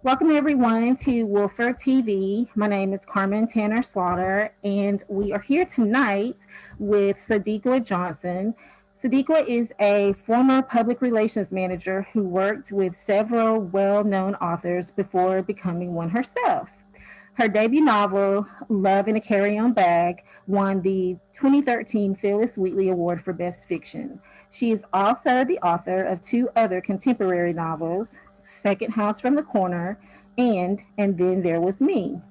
Welcome everyone to Wolfer TV. My name is Carmen Tanner Slaughter, and we are here tonight with Sadeqa Johnson. Sadeqa is a former public relations manager who worked with several well known authors before becoming one herself. Her debut novel, Love in a Carry On Bag, won the 2013 Phillis Wheatley Award for Best Fiction. She is also the author of two other contemporary novels, Second House from the Corner and Then There Was Me.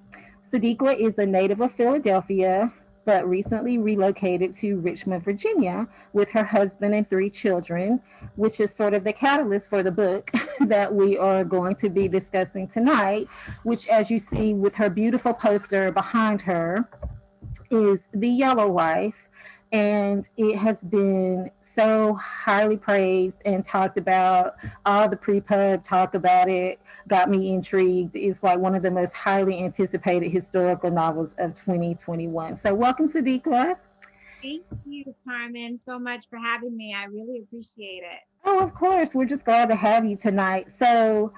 Sadeqa is a native of Philadelphia, but recently relocated to Richmond, Virginia, with her husband and three children, which is sort of the catalyst for the book that we are going to be discussing tonight, which, as you see with her beautiful poster behind her, is The Yellow Wife. And it has been so highly praised and talked about. All the pre-pub talk about it got me intrigued. It's like one of the most highly anticipated historical novels of 2021. So welcome, Sadeqa. Thank you, Carmen, so much for having me. I really appreciate it. Oh, of course. We're just glad to have you tonight. So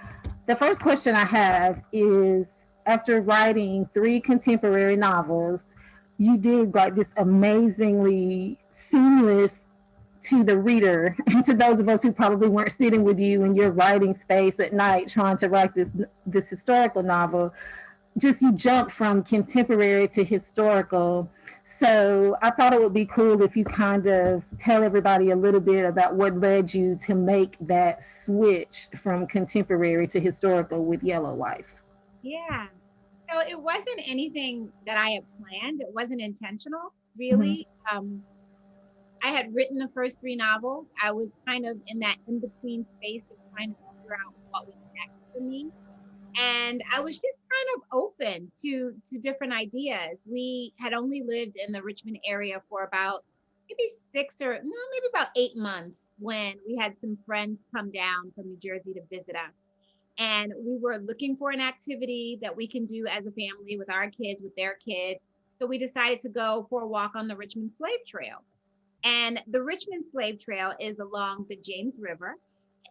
the first question I have is, after writing three contemporary novels, you did like this amazingly seamless to the reader and to those of us who probably weren't sitting with you in your writing space at night trying to write this historical novel. Just you jump from contemporary to historical. So I thought it would be cool if you kind of tell everybody a little bit about what led you to make that switch from contemporary to historical with Yellow Wife. Yeah. So it wasn't anything that I had planned. It wasn't intentional, Mm-hmm. really. I had written the first three novels. I was kind of in that in between space of trying to figure out what was next for me. And I was just kind of open to different ideas. We had only lived in the Richmond area for about maybe maybe about 8 months when we had some friends come down from New Jersey to visit us. And we were looking for an activity that we can do as a family with our kids, with their kids. So we decided to go for a walk on the Richmond Slave Trail. And the Richmond Slave Trail is along the James River.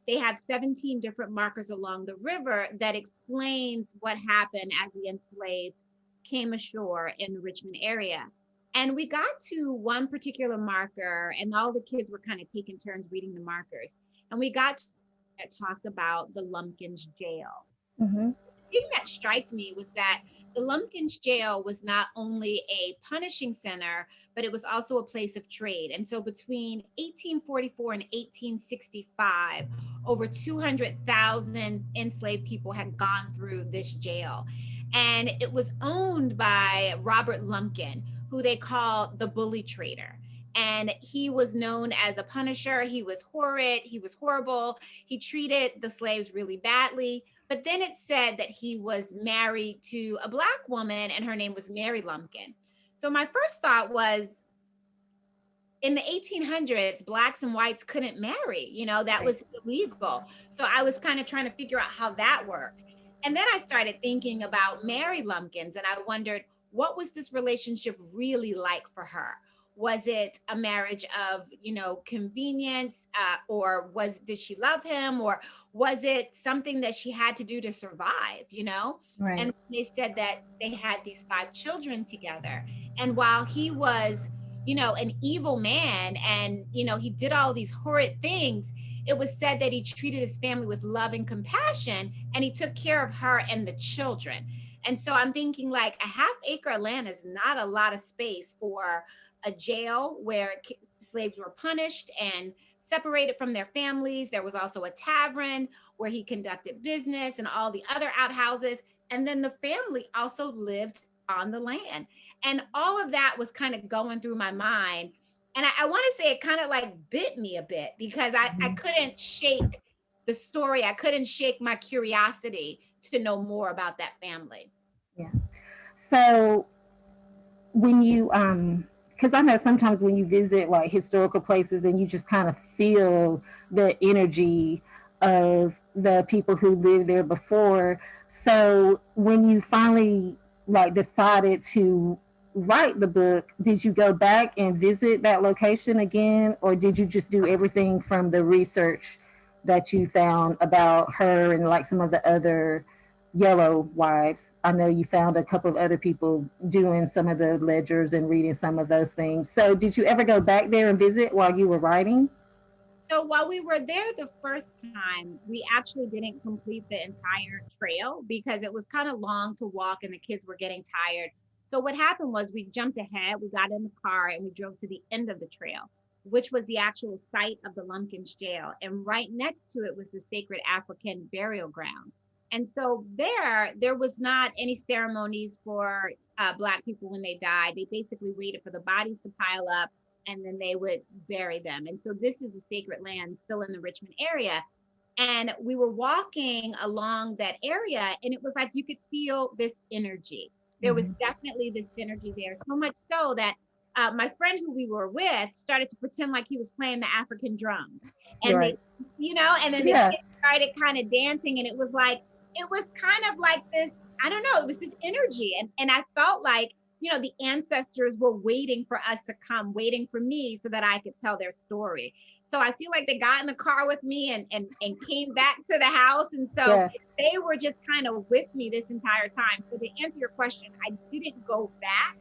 They have 17 different markers along the river that explains what happened as the enslaved came ashore in the Richmond area. And we got to one particular marker, and all the kids were kind of taking turns reading the markers. And we got to that talked about the Lumpkins Jail. Mm-hmm. The thing that struck me was that the Lumpkins Jail was not only a punishing center, but it was also a place of trade. And so between 1844 and 1865, over 200,000 enslaved people had gone through this jail. And it was owned by Robert Lumpkin, who they call the bully trader. And he was known as a punisher. He was horrid. He was horrible. He treated the slaves really badly. But then it said that he was married to a Black woman and her name was Mary Lumpkin. So my first thought was, in the 1800s, Blacks and whites couldn't marry. That Right. was illegal. So I was kind of trying to figure out how that worked. And then I started thinking about Mary Lumpkins and I wondered, what was this relationship really like for her? Was it a marriage of, convenience, or did she love him, or was it something that she had to do to survive? Right. And they said that they had these five children together. And while he was, an evil man and, he did all these horrid things, it was said that he treated his family with love and compassion and he took care of her and the children. And so I'm thinking, like, a half-acre of land is not a lot of space for a jail where slaves were punished and separated from their families. There was also a tavern where he conducted business and all the other outhouses. And then the family also lived on the land. And all of that was kind of going through my mind. And I want to say it kind of like bit me a bit because I Mm-hmm. couldn't shake the story. I couldn't shake my curiosity to know more about that family. Yeah. So when you because I know sometimes when you visit like historical places and you just kind of feel the energy of the people who lived there before. So when you finally like decided to write the book, did you go back and visit that location again, or did you just do everything from the research that you found about her and like some of the other Yellow Wives. I know you found a couple of other people doing some of the ledgers and reading some of those things. So, did you ever go back there and visit while you were writing? So while we were there the first time, we actually didn't complete the entire trail because it was kind of long to walk and the kids were getting tired. So what happened was we jumped ahead, we got in the car and we drove to the end of the trail, which was the actual site of the Lumpkins Jail. And right next to it was the sacred African burial ground. And so there was not any ceremonies for Black people when they died. They basically waited for the bodies to pile up and then they would bury them. And so this is a sacred land still in the Richmond area. And we were walking along that area, and it was like you could feel this energy. There was definitely this energy there, so much so that my friend who we were with started to pretend like he was playing the African drums. And Right. they, and then the Yeah. kids started kind of dancing, and it was kind of like this, I don't know, it was this energy. And I felt like, the ancestors were waiting for us to come, waiting for me so that I could tell their story. So I feel like they got in the car with me and came back to the house. And so Yeah. they were just kind of with me this entire time. So to answer your question, I didn't go back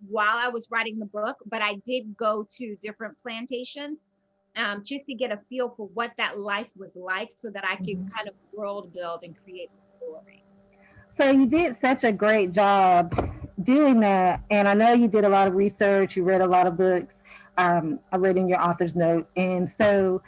while I was writing the book, but I did go to different plantations just to get a feel for what that life was like so that I could kind of world build and create the story. So you did such a great job doing that, and I know you did a lot of research. You read a lot of books. I read in your author's note, and so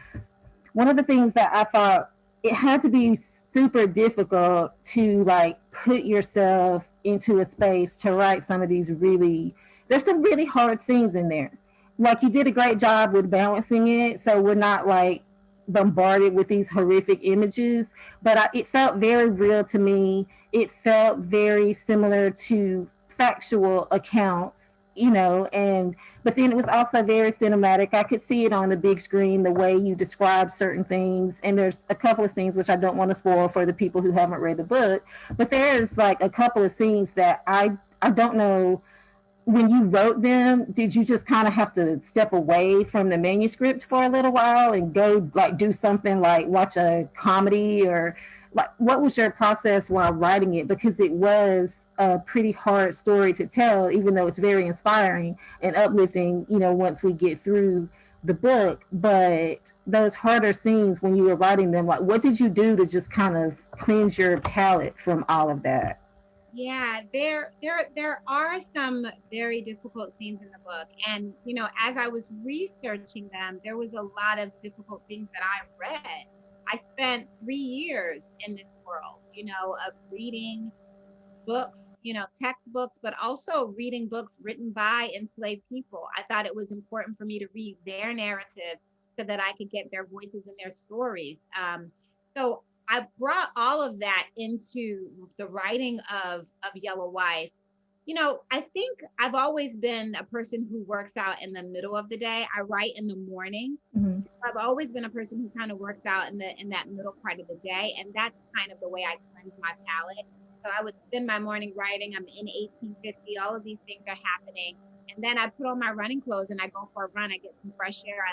one of the things that I thought it had to be super difficult to like put yourself into a space to write some of these really, there's some really hard scenes in there. Like you did a great job with balancing it, so we're not like bombarded with these horrific images, but it felt very real to me. It felt very similar to factual accounts, and but then it was also very cinematic. I could see it on the big screen, the way you describe certain things. And there's a couple of scenes which I don't want to spoil for the people who haven't read the book, but there's like a couple of scenes that I don't know, when you wrote them, did you just kind of have to step away from the manuscript for a little while and go like do something like watch a comedy, or like what was your process while writing it? Because it was a pretty hard story to tell, even though it's very inspiring and uplifting, once we get through the book. But those harder scenes when you were writing them, like what did you do to just kind of cleanse your palate from all of that? Yeah, there are some very difficult scenes in the book. And, as I was researching them, there was a lot of difficult things that I read. I spent 3 years in this world, of reading books, textbooks, but also reading books written by enslaved people. I thought it was important for me to read their narratives so that I could get their voices and their stories. So I brought all of that into the writing of Yellow Wife. I think I've always been a person who works out in the middle of the day. I write in the morning. Mm-hmm. I've always been a person who kind of works out in that middle part of the day, and that's kind of the way I cleanse my palate. So I would spend my morning writing. I'm in 1850. All of these things are happening, and then I put on my running clothes and I go for a run. I get some fresh air.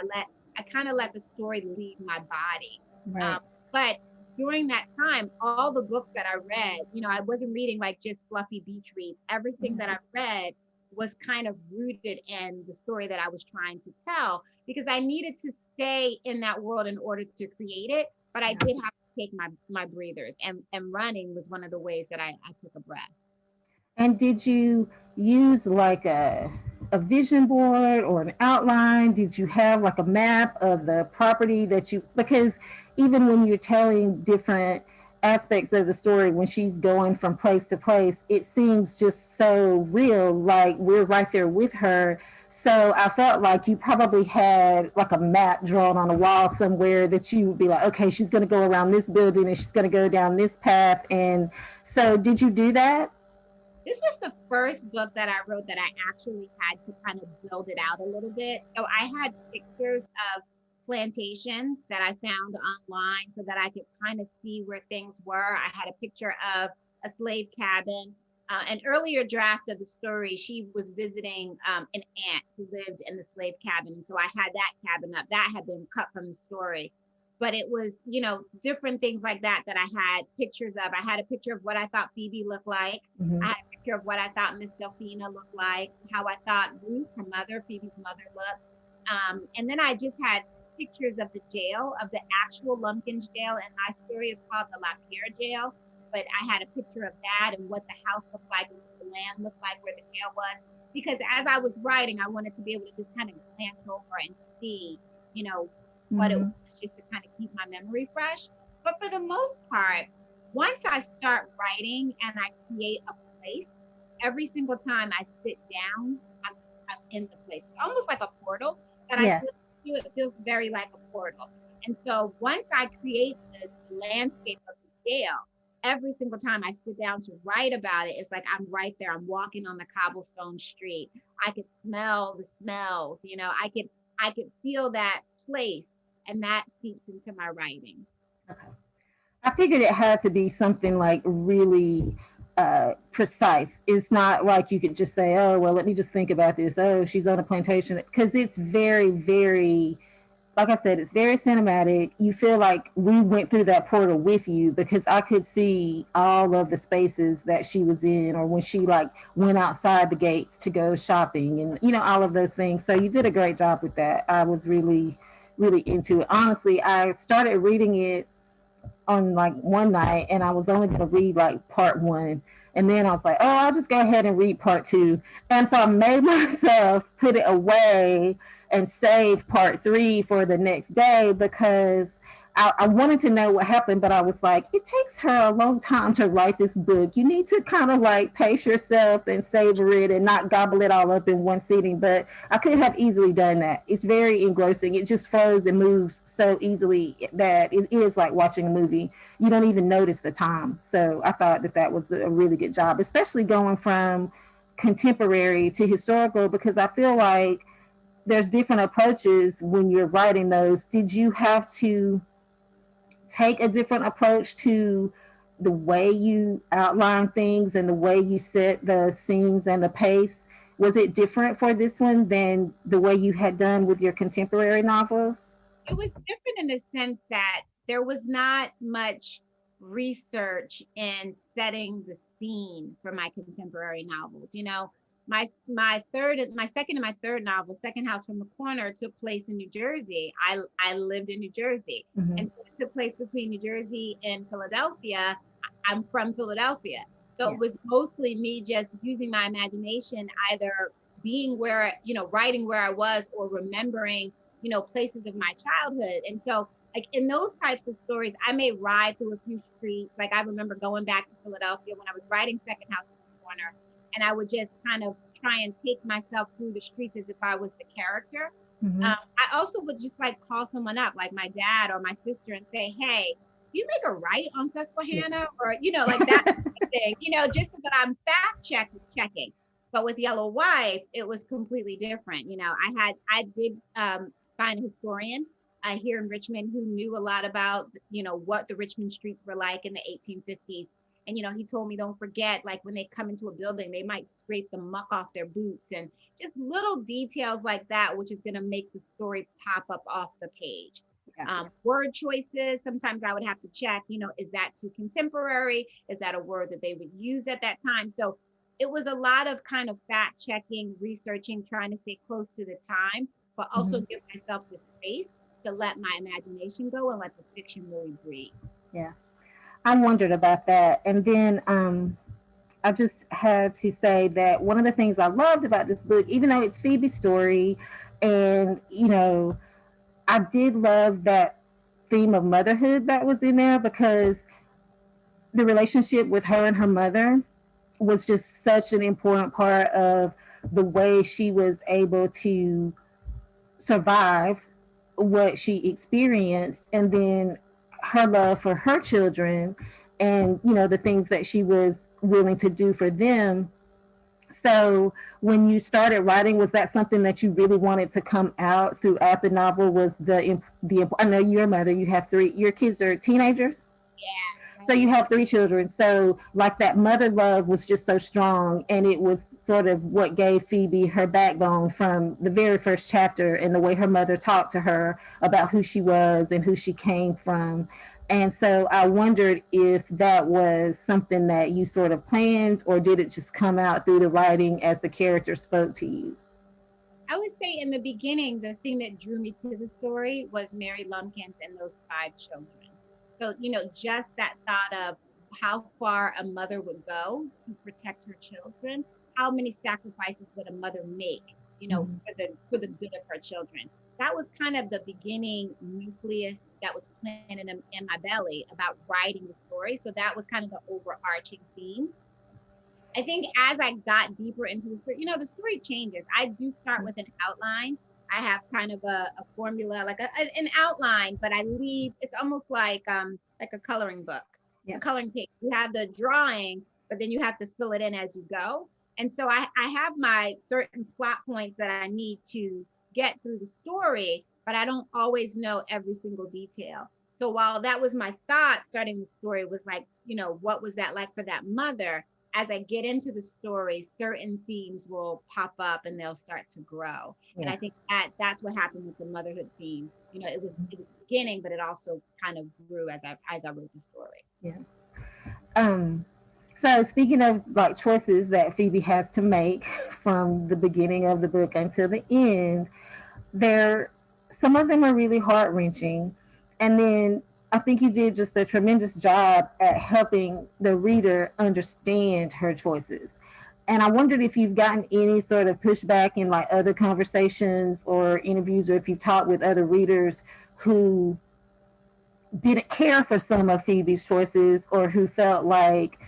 I kind of let the story leave my body. Right. But during that time, all the books that I read, I wasn't reading like just fluffy beach reads. Everything that I read was kind of rooted in the story that I was trying to tell because I needed to stay in that world in order to create it. But I did have to take my breathers, and running was one of the ways that I took a breath. And did you use like a vision board or an outline? Did you have like a map of the property that you, because even when you're telling different aspects of the story, when she's going from place to place, it seems just so real, like we're right there with her. So I felt like you probably had like a map drawn on a wall somewhere that you would be like, okay, she's going to go around this building and she's going to go down this path. And so did you do that? This was the first book that I wrote that I actually had to kind of build it out a little bit. So I had pictures of plantations that I found online so that I could kind of see where things were. I had a picture of a slave cabin. An earlier draft of the story, she was visiting an aunt who lived in the slave cabin. And so I had that cabin up. That had been cut from the story. but it was, different things like that I had pictures of. I had a picture of what I thought Phoebe looked like. Mm-hmm. I had a picture of what I thought Miss Delphina looked like, how I thought Ruth, her mother, Phoebe's mother, looked. And then I just had pictures of the jail, of the actual Lumpkins Jail, and my story is called the La Pierre Jail. But I had a picture of that and what the house looked like, and what the land looked like, where the jail was. Because as I was writing, I wanted to be able to just kind of glance over and see, what it was, just to kind of keep my memory fresh. But for the most part, once I start writing and I create a place, every single time I sit down, I'm in the place. It's almost like a portal that I slip through. It feels very like a portal. And so once I create the landscape of the jail, every single time I sit down to write about it, it's like I'm right there. I'm walking on the cobblestone street. I could smell the smells, I could feel that place, and that seeps into my writing. Okay. I figured it had to be something like really precise. It's not like you could just say, oh, well, let me just think about this. Oh, she's on a plantation. Because it's very, very, like I said, it's very cinematic. You feel like we went through that portal with you, because I could see all of the spaces that she was in, or when she like went outside the gates to go shopping, and all of those things. So you did a great job with that. I was really, really into it. Honestly, I started reading it on like one night, and I was only going to read like part one. And then I was like, oh, I'll just go ahead and read part two. And so I made myself put it away and save part three for the next day, because I wanted to know what happened, but I was like, it takes her a long time to write this book. You need to kind of like pace yourself and savor it and not gobble it all up in one sitting. But I could have easily done that. It's very engrossing. It just flows and moves so easily that it is like watching a movie. You don't even notice the time. So I thought that was a really good job, especially going from contemporary to historical, because I feel like there's different approaches when you're writing those. Did you have to take a different approach to the way you outline things and the way you set the scenes and the pace? Was it different for this one than the way you had done with your contemporary novels? It was different in the sense that there was not much research in setting the scene for my contemporary novels. My second and my third novel, Second House from the Corner, took place in New Jersey. I lived in New Jersey, and so it took place between New Jersey and Philadelphia. I'm from Philadelphia, so it was mostly me just using my imagination, either being where, writing where I was, or remembering, places of my childhood. And so, like in those types of stories, I may ride through a few streets. Like I remember going back to Philadelphia when I was writing Second House from the Corner, and I would just kind of try and take myself through the streets as if I was the character. I also would just like call someone up, like my dad or my sister, and say, hey, you make a right on Susquehanna, or, like that kind of thing, just so that I'm fact checking. But with Yellow Wife, it was completely different. I did find a historian here in Richmond who knew a lot about, what the Richmond streets were like in the 1850s. And, he told me, don't forget, like when they come into a building, they might scrape the muck off their boots, and just little details like that, which is going to make the story pop up off the page. Word choices, sometimes I would have to check, is that too contemporary? Is that a word that they would use at that time? So it was a lot of kind of fact checking, researching, trying to stay close to the time, but also give myself the space to let my imagination go and let the fiction really breathe. Yeah. I wondered about that. And then I just had to say that one of the things I loved about this book, even though it's Phoebe's story, and, I did love that theme of motherhood that was in there, because the relationship with her and her mother was just such an important part of the way she was able to survive what she experienced, and then her love for her children, and the things that she was willing to do for them. So when you started writing, was that something that you really wanted to come out throughout the novel? Was the I know you're a mother, you have three, your kids are teenagers? Yeah. So you have three children. So like that mother love was just so strong, and it was sort of what gave Phoebe her backbone from the very first chapter, and the way her mother talked to her about who she was and who she came from. And so I wondered if that was something that you sort of planned, or did it just come out through the writing as the character spoke to you? I would say in the beginning, the thing that drew me to the story was Mary Lumpkins and those five children. So, just that thought of how far a mother would go to protect her children, how many sacrifices would a mother make, Mm-hmm. for the good of her children. That was kind of the beginning nucleus that was planted in my belly about writing the story. So that was kind of the overarching theme. I think as I got deeper into the story, the story changes. I do start with an outline. I have kind of a formula, like an outline, but I leave. It's almost like a coloring book, Yeah. a coloring page. You have the drawing, but then you have to fill it in as you go. And so I have my certain plot points that I need to get through the story, but I don't always know every single detail. So while that was my thought starting the story, was like, what was that like for that mother? As I get into the story, certain themes will pop up and they'll start to grow. And Yeah. I think that's what happened with the motherhood theme. It was beginning, but it also kind of grew as I wrote the story. Yeah. Um, so speaking of like choices that Phoebe has to make from the beginning of the book until the end, there some of them are really heart wrenching, and then I think you did just a tremendous job at helping the reader understand her choices. And I wondered if you've gotten any sort of pushback in like other conversations or interviews, or if you've talked with other readers who didn't care for some of Phoebe's choices, or who felt like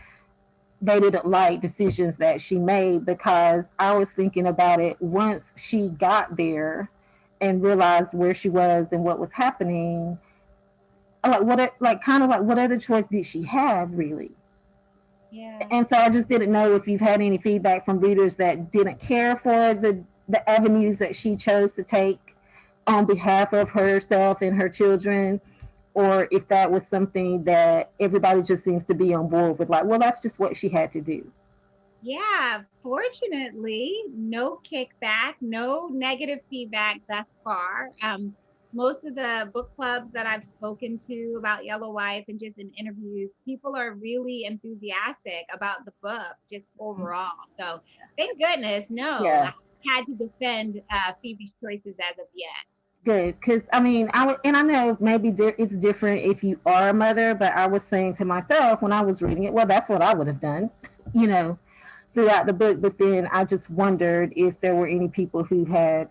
they didn't like decisions that she made. Because I was thinking about it, once she got there and realized where she was and what was happening, what other choice did she have really? Yeah. And so I just didn't know if you've had any feedback from readers that didn't care for the avenues that she chose to take on behalf of herself and her children, or if that was something that everybody just seems to be on board with, like, well, that's just what she had to do. Yeah, fortunately, no kickback, no negative feedback thus far. Most of the book clubs that I've spoken to about Yellow Wife and just in interviews, people are really enthusiastic about the book just overall. So thank goodness, no, Yeah. I had to defend Phoebe's choices as of yet. Good, because I mean, and I know maybe it's different if you are a mother, but I was saying to myself when I was reading it, well, that's what I would have done, you know, throughout the book. But then I just wondered if there were any people who had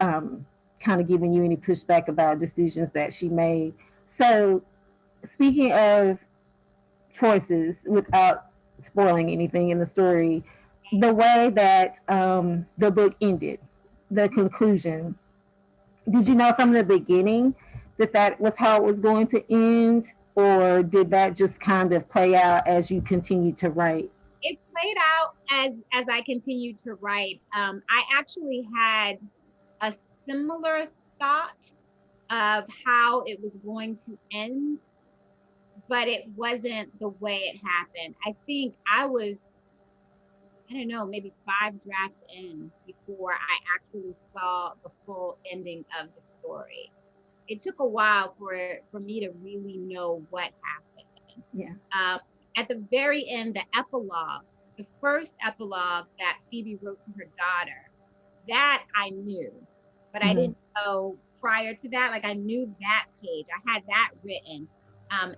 um, kind of given you any pushback about decisions that she made. So, speaking of choices, without spoiling anything in the story, the way that the book ended, the conclusion, did you know from the beginning that that was how it was going to end, or did that just kind of play out as you continued to write? It played out as I continued to write. I actually had a similar thought of how it was going to end, but it wasn't the way it happened. I think I don't know, maybe five drafts in before I actually saw the full ending of the story. It took a while for me to really know what happened. Yeah. Um, at the very end, the epilogue, the first epilogue that Phoebe wrote to her daughter, that I knew, but I Mm-hmm. didn't know prior to that. Like I knew that page, I had that written.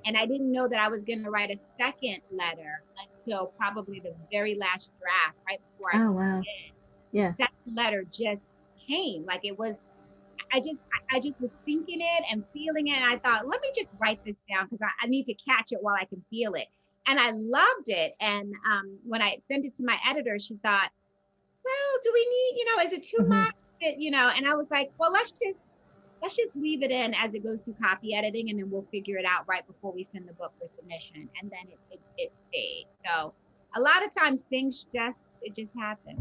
And I didn't know that I was going to write a second letter until probably the very last draft, right before I Oh, turned wow. it in. The Yeah. second letter just came. Like it was, I just was thinking it and feeling it. And I thought, let me just write this down because I need to catch it while I can feel it. And I loved it. And when I sent it to my editor, she thought, well, do we need, is it too Mm-hmm. much? And I was like, well, let's just leave it in as it goes through copy editing, and then we'll figure it out right before we send the book for submission. And then it stayed. So a lot of times things it just happens.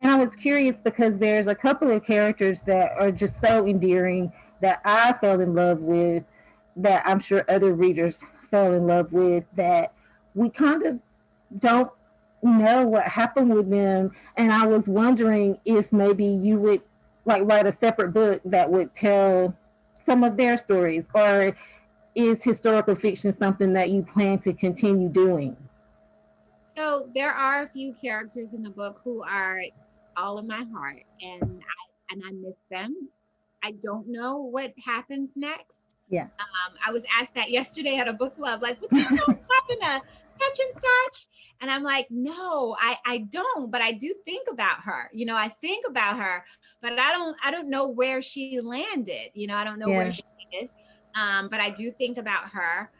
And I was curious because there's a couple of characters that are just so endearing that I fell in love with, that I'm sure other readers fell in love with that we kind of don't know what happened with them. And I was wondering if maybe you would like write a separate book that would tell some of their stories, or is historical fiction something that you plan to continue doing? So there are a few characters in the book who are all in my heart, and I miss them. I don't know what happens next. Yeah. I was asked that yesterday at a book club, like, what do you know what happened to such and such? And I'm like, no, I don't, but I do think about her. I think about her, but I don't know where she landed. I don't know where Yeah. she is. But I do think about her.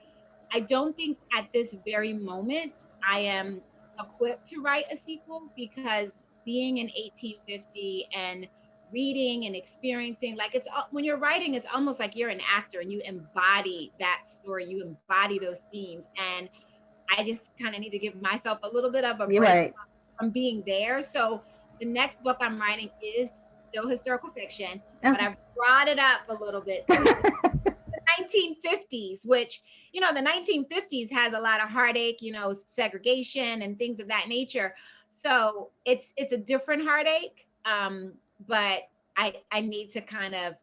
I don't think at this very moment I am equipped to write a sequel, because being in 1850 and reading and experiencing, like, when you're writing, it's almost like you're an actor and you embody that story, you embody those scenes. And I just kind of need to give myself a little bit of a You're break right. from being there. So the next book I'm writing is still historical fiction, but Okay. I've brought it up a little bit to the 1950s, which, the 1950s has a lot of heartache, segregation and things of that nature. So it's a different heartache. But I need to kind of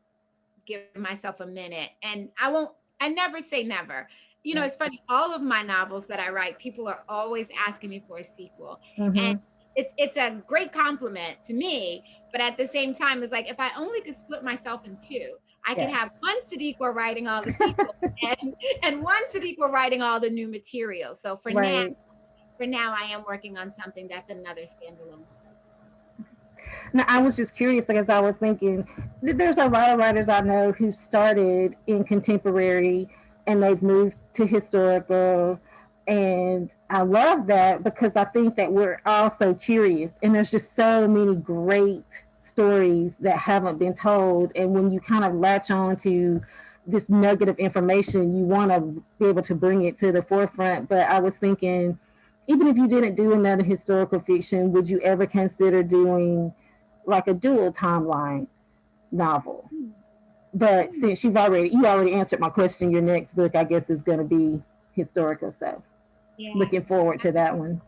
give myself a minute, and I never say never. Yeah. It's funny, all of my novels that I write, people are always asking me for a sequel. And Mm-hmm. it's a great compliment to me, but at the same time, it's like, if I only could split myself in two, I could Yeah. have one Sadeqa writing all the sequels and one Sadeqa writing all the new material. So Right. for now, I am working on something that's another standalone. Now, I was just curious because I was thinking there's a lot of writers I know who started in contemporary and they've moved to historical. And I love that because I think that we're all so curious. And there's just so many great stories that haven't been told. And when you kind of latch on to this nugget of information, you want to be able to bring it to the forefront. But I was thinking, even if you didn't do another historical fiction, would you ever consider doing like a dual timeline novel? But since you already answered my question, your next book, I guess, is going to be historical. So Yeah. looking forward to that one.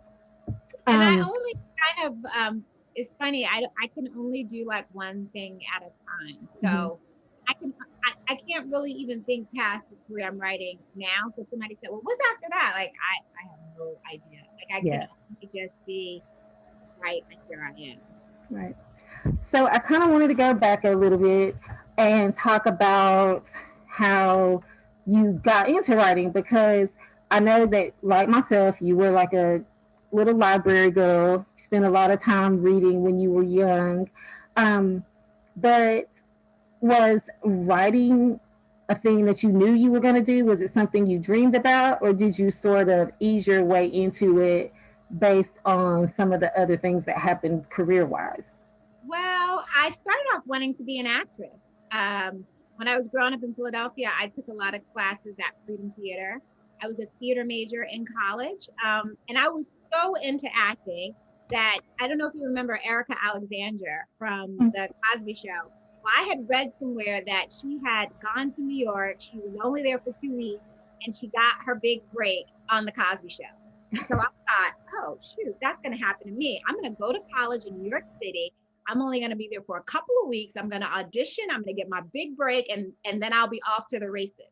And I Um, only kind of, it's funny, I can only do like one thing at a time. mhm. So I can't really even think past the story I'm writing now. So if somebody said, well, what's after that? Like, I have no idea. Like, I can Yeah, only just be right, like, here I am. right. So I kind of wanted to go back a little bit and talk about how you got into writing, because I know that, like myself, you were like a little library girl. You spent a lot of time reading when you were young. Um, but was writing a thing that you knew you were going to do? Was it something you dreamed about, or did you sort of ease your way into it based on some of the other things that happened career wise? Well, I started off wanting to be an actress. When I was growing up in Philadelphia, I took a lot of classes at Freedom Theater. I was a theater major in college, and I was so into acting that, I don't know if you remember Erica Alexander from The Cosby Show. Well, I had read somewhere that she had gone to New York. She was only there for 2 weeks, and she got her big break on The Cosby Show. So I thought, oh, shoot, that's going to happen to me. I'm going to go to college in New York City. I'm only going to be there for a couple of weeks. I'm going to audition. I'm going to get my big break, and then I'll be off to the races.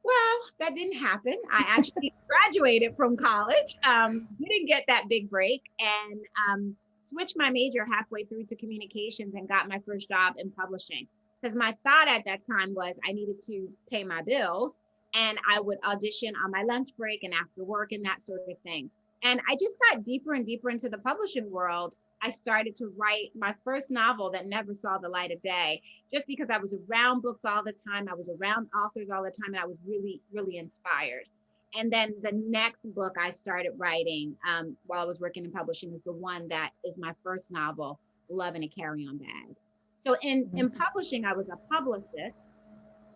Well, that didn't happen. I actually graduated from college, didn't get that big break, and switched my major halfway through to communications and got my first job in publishing. Because my thought at that time was I needed to pay my bills, and I would audition on my lunch break and after work and that sort of thing. And I just got deeper and deeper into the publishing world. I started to write my first novel that never saw the light of day, just because I was around books all the time. I was around authors all the time, and I was really, really inspired. And then the next book I started writing while I was working in publishing is the one that is my first novel, Love in a Carry-On Bag. So in publishing, I was a publicist,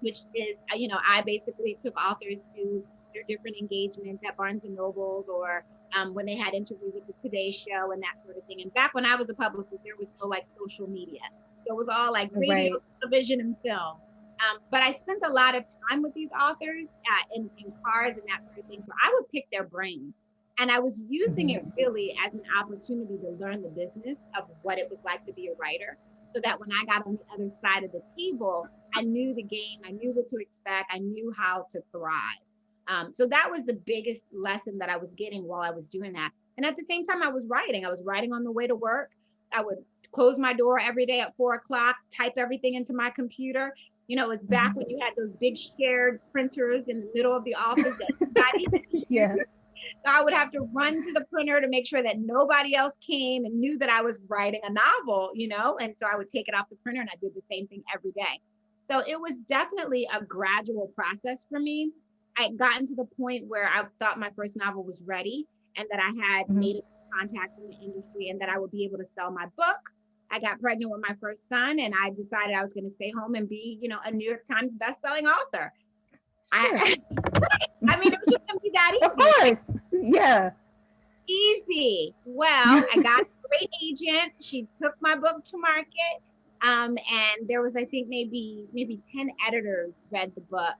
which is, I basically took authors to their different engagements at Barnes and Nobles, or when they had interviews at the Today Show and that sort of thing. And back when I was a publicist, there was no like social media. So it was all like radio, Right. television, and film. But I spent a lot of time with these authors in cars and that sort of thing. So I would pick their brain. And I was using it really as an opportunity to learn the business of what it was like to be a writer. So that when I got on the other side of the table, I knew the game, I knew what to expect, I knew how to thrive. So that was the biggest lesson that I was getting while I was doing that. And at the same time, I was writing on the way to work. I would close my door every day at 4 o'clock, type everything into my computer. You know, it was back when you had those big shared printers in the middle of the office that everybody Yeah. So I would have to run to the printer to make sure that nobody else came and knew that I was writing a novel, you know, and so I would take it off the printer, and I did the same thing every day. So it was definitely a gradual process for me. I had gotten to the point where I thought my first novel was ready and that I had made a contact in the industry and that I would be able to sell my book. I got pregnant with my first son, and I decided I was going to stay home and be, you know, a New York Times bestselling author. I mean, it was just going to be that easy. Of course. Yeah. Easy. Well, I got a great agent. She took my book to market. And there was, I think, maybe 10 editors read the book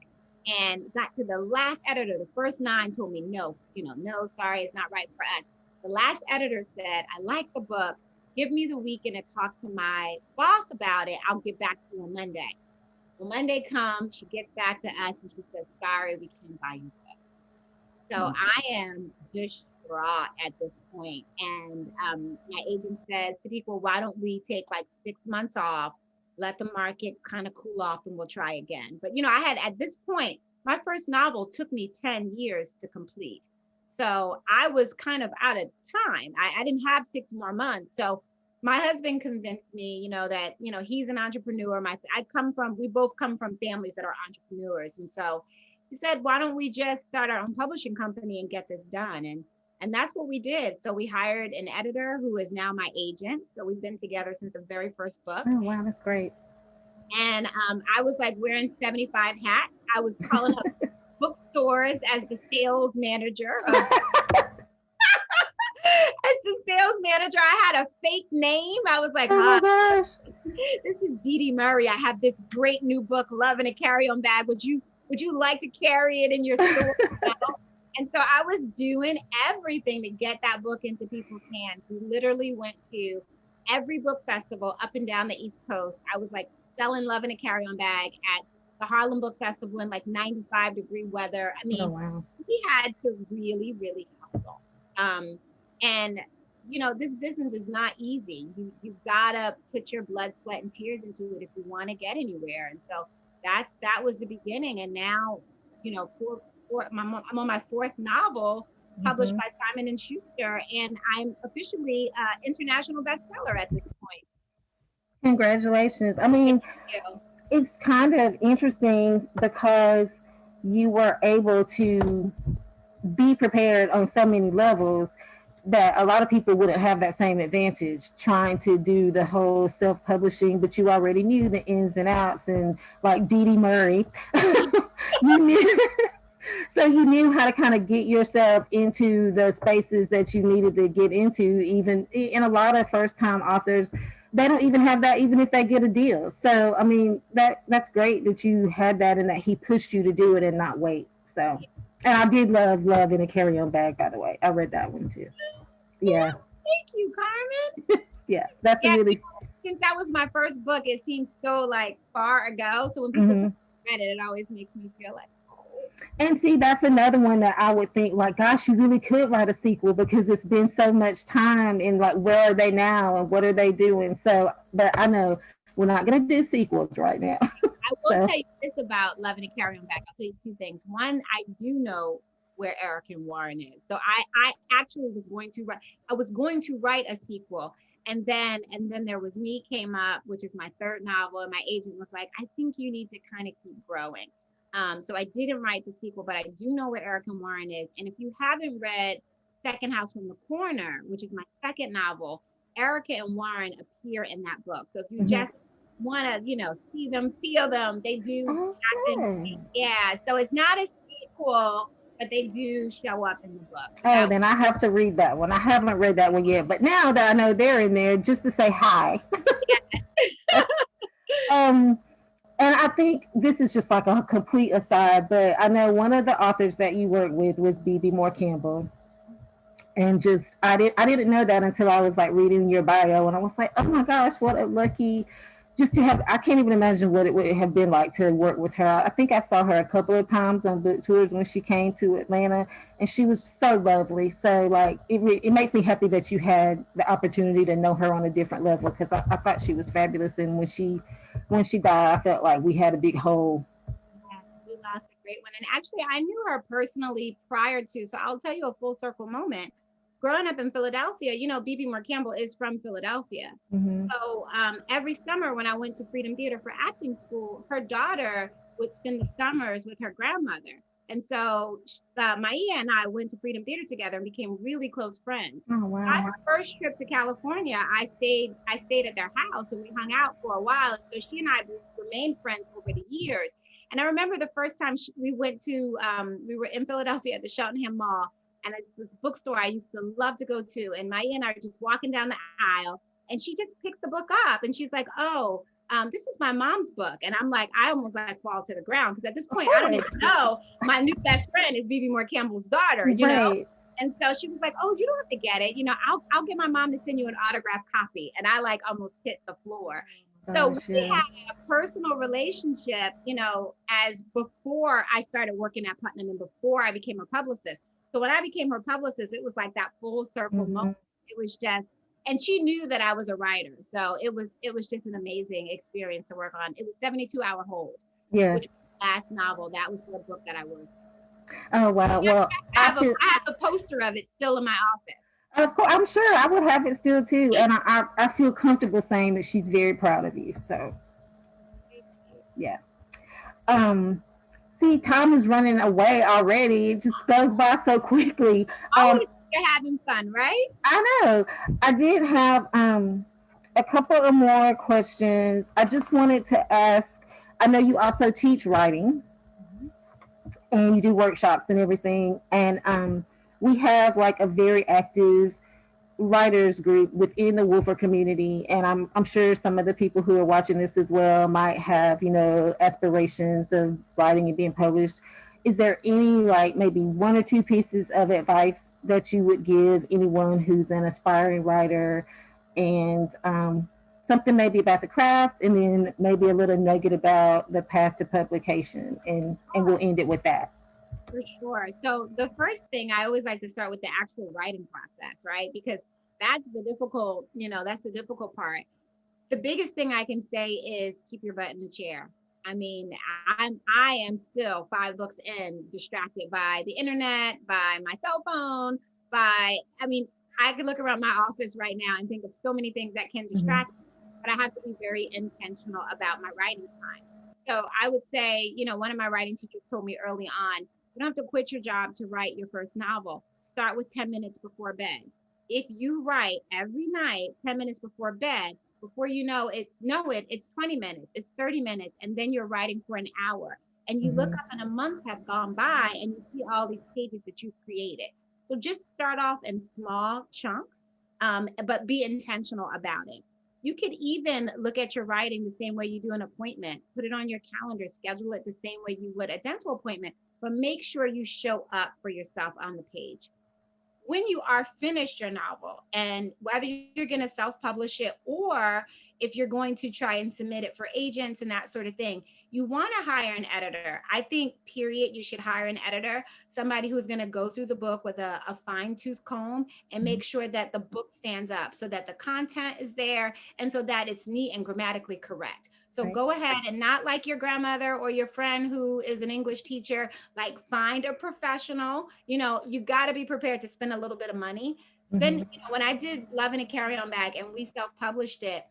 and got to the last editor. The first 9 told me, no, no, sorry, it's not right for us. The last editor said, I like the book. Give me the weekend to talk to my boss about it. I'll get back to you on Monday. Well, Monday comes, she gets back to us and she says, sorry, we can't buy your book. So I am distraught at this point. And my agent said, Sadeqa, why don't we take like 6 months off, let the market kind of cool off, and we'll try again. But, you know, I had, at this point, my first novel took me 10 years to complete. So I was kind of out of time. I didn't have 6 more months. So my husband convinced me, you know, that, you know, he's an entrepreneur. We both come from families that are entrepreneurs. And so he said, why don't we just start our own publishing company and get this done? And that's what we did. So we hired an editor who is now my agent. So we've been together since the very first book. Oh, wow, that's great. And I was like wearing 75 hats. I was calling up bookstores as the sales manager. As the sales manager, I had a fake name. I was like, oh my gosh, this is Dee Dee Murray. I have this great new book, Love in a Carry-On Bag. Would you like to carry it in your store? And so I was doing everything to get that book into people's hands. We literally went to every book festival up and down the East Coast. I was like selling Love in a Carry-On Bag at the Harlem Book Festival in like 95-degree weather. I mean, we had to really, really hustle. And, you know, this business is not easy. You've got to put your blood, sweat, and tears into it if you want to get anywhere. And so that was the beginning. And now, you know, I'm on my 4th novel published by Simon & Schuster, and I'm officially international bestseller at this point. Congratulations. I mean, it's kind of interesting because you were able to be prepared on so many levels that a lot of people wouldn't have that same advantage trying to do the whole self-publishing, but you already knew the ins and outs, and like Dee Dee Murray, you knew. So you knew how to kind of get yourself into the spaces that you needed to get into. Even in a lot of first-time authors, they don't even have that, even if they get a deal. So I mean, that's great that you had that and that he pushed you to do it and not wait. So, and I did love in a Carry-On Bag, by the way. I read that one too. Yeah. Thank you, Carmen. Yeah, that's a really. Since that was my first book, it seems so like far ago. So when people read it, it always makes me feel like. And see, that's another one that I would think like, gosh, you really could write a sequel because it's been so much time, and like, where are they now and what are they doing? So, but I know we're not going to do sequels right now. I will tell you this about Love in a Carry-On Bag. I'll tell you 2 things. One, I do know where Eric and Warren is. So I actually was going to write a sequel. And then There Was Me came up, which is my 3rd novel. And my agent was like, I think you need to kind of keep growing. So I didn't write the sequel, but I do know where Eric and Warren is. And if you haven't read Second House from the Corner, which is my 2nd novel, Erica and Warren appear in that book. So if you just want to, you know, see them, feel them, they do. Yeah. So it's not a sequel, but they do show up in the book. Oh, then I have to read that one. I haven't read that one yet, but now that I know they're in there, just to say hi. And I think this is just like a complete aside, but I know one of the authors that you worked with was Bebe Moore Campbell. And just I didn't know that until I was like reading your bio, and I was like, oh my gosh, what a lucky, just to have. I can't even imagine what it would have been like to work with her. I think I saw her a couple of times on book tours when she came to Atlanta, and she was so lovely. So like it makes me happy that you had the opportunity to know her on a different level, because I thought she was fabulous. And when she died, I felt like we had a big hole. Yes, we lost a great one. And actually, I knew her personally prior to. So I'll tell you a full circle moment. Growing up in Philadelphia, Bebe Moore Campbell is from Philadelphia. Mm-hmm. So every summer when I went to Freedom Theater for acting school, her daughter would spend the summers with her grandmother. And so Maia and I went to Freedom Theater together and became really close friends. Oh My wow. first trip to California, I stayed at their house and we hung out for a while. And so she and I remained friends over the years. And I remember the first time we were in Philadelphia at the Cheltenham Mall, and it's this bookstore I used to love to go to. And Maya and I are just walking down the aisle, and she just picks the book up, and she's like, "Oh, this is my mom's book." And I'm like, I almost like fall to the ground because at this Of point I don't even course. know my new best friend is Bebe Moore Campbell's daughter. Right. And so she was like, "Oh, you don't have to get it. I'll get my mom to send you an autographed copy." And I like almost hit the floor. So Gosh, we yeah. had a personal relationship, as before I started working at Putnam and before I became a publicist. So when I became her publicist, it was like that full circle moment. Mm-hmm. It was just, and she knew that I was a writer. So it was just an amazing experience to work on. It was 72-hour hold, Yeah. which was the last novel. That was the book that I worked Oh wow. Well, on. I feel. I have a poster of it still in my office. Of course, I'm sure I would have it still too, and I feel comfortable saying that she's very proud of you. So yeah. Um. See, time is running away already. It just goes by so quickly. Always you're having fun, right? I know. I did have a couple of more questions. I just wanted to ask. I know you also teach writing Mhm. and you do workshops and everything, and we have like a very active writers group within the Wolfer community, and I'm sure some of the people who are watching this as well might have aspirations of writing and being published. Is there any like maybe one or two pieces of advice that you would give anyone who's an aspiring writer, and something maybe about the craft, and then maybe a little nugget about the path to publication, and we'll end it with that. For sure. So the first thing I always like to start with the actual writing process, right? Because that's the difficult part. The biggest thing I can say is keep your butt in the chair. I mean, I am still 5 books in, distracted by the internet, by my cell phone, I mean, I could look around my office right now and think of so many things that can Mm-hmm. distract me, but I have to be very intentional about my writing time. So I would say, one of my writing teachers told me early on, you don't have to quit your job to write your first novel. Start with 10 minutes before bed. If you write every night 10 minutes before bed, before it's 20 minutes, it's 30 minutes, and then you're writing for an hour. And you look Mm-hmm. up and a month have gone by and you see all these pages that you've created. So just start off in small chunks, but be intentional about it. You could even look at your writing the same way you do an appointment. Put it on your calendar, schedule it the same way you would a dental appointment, but make sure you show up for yourself on the page. When you are finished your novel, and whether you're going to self-publish it or if you're going to try and submit it for agents and that sort of thing, you want to hire an editor. I think period you should hire an editor, somebody who's going to go through the book with a fine-tooth comb and make sure that the book stands up, so that the content is there and so that it's neat and grammatically correct. So Right. go ahead and, not like your grandmother or your friend who is an English teacher, like find a professional. You got to be prepared to spend a little bit of money. Mm-hmm. When I did Love in a Carry On Bag and we self-published it,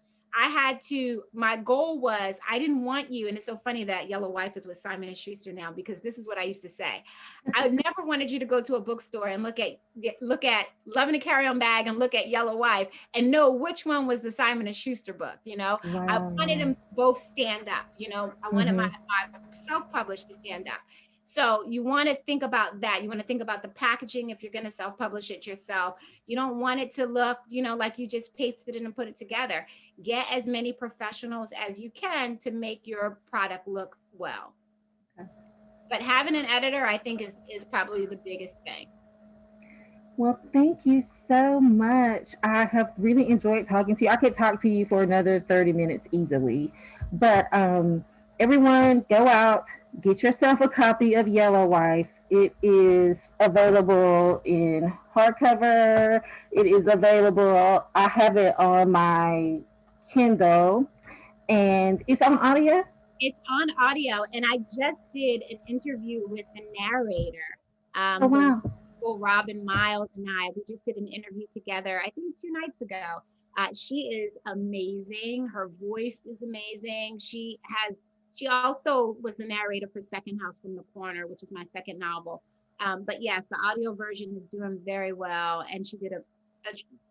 my goal was, I didn't want you, and it's so funny that Yellow Wife is with Simon and Schuster now, because this is what I used to say. I never wanted you to go to a bookstore and look at Love in a Carry On Bag and look at Yellow Wife and know which one was the Simon and Schuster book. I wanted Wow. them both stand up. I wanted Mm-hmm. my self-published to stand up. So you want to think about that. You want to think about the packaging if you're going to self-publish it yourself. You don't want it to look, like you just pasted it and put it together. Get as many professionals as you can to make your product look well. Okay. But having an editor, I think, is probably the biggest thing. Well, thank you so much. I have really enjoyed talking to you. I could talk to you for another 30 minutes easily. But everyone, go out, get yourself a copy of Yellow Wife. It is available in hardcover. It is available. I have it on my Kindle, and it's on audio. It's on audio, and I just did an interview with the narrator, Oh, who wow. Robin Miles and I. We just did an interview together, I think 2 nights ago. She is amazing. Her voice is amazing. She also was the narrator for Second House from the Corner, which is my second novel. But yes, the audio version is doing very well, and she did a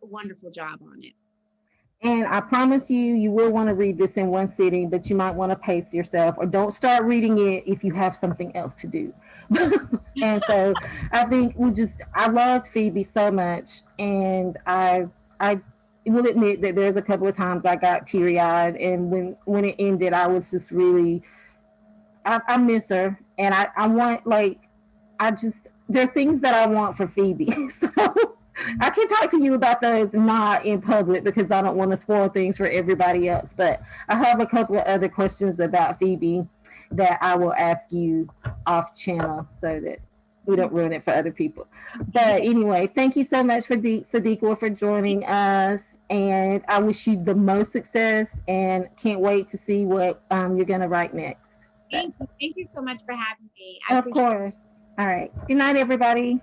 wonderful job on it. And I promise you, you will want to read this in one sitting, but you might want to pace yourself, or don't start reading it if you have something else to do. And so I think I loved Phoebe so much. And I will admit that there's a couple of times I got teary eyed. And when it ended, I was just really, I miss her. And I want, like, there are things that I want for Phoebe. So I can talk to you about those not in public because I don't want to spoil things for everybody else. But I have a couple of other questions about Phoebe that I will ask you off channel so that we don't ruin it for other people. But anyway, thank you so much for Sadeqa for joining us. And I wish you the most success and can't wait to see what you're going to write next. Thank you. Thank you so much for having me. Of course. All right. Good night, everybody.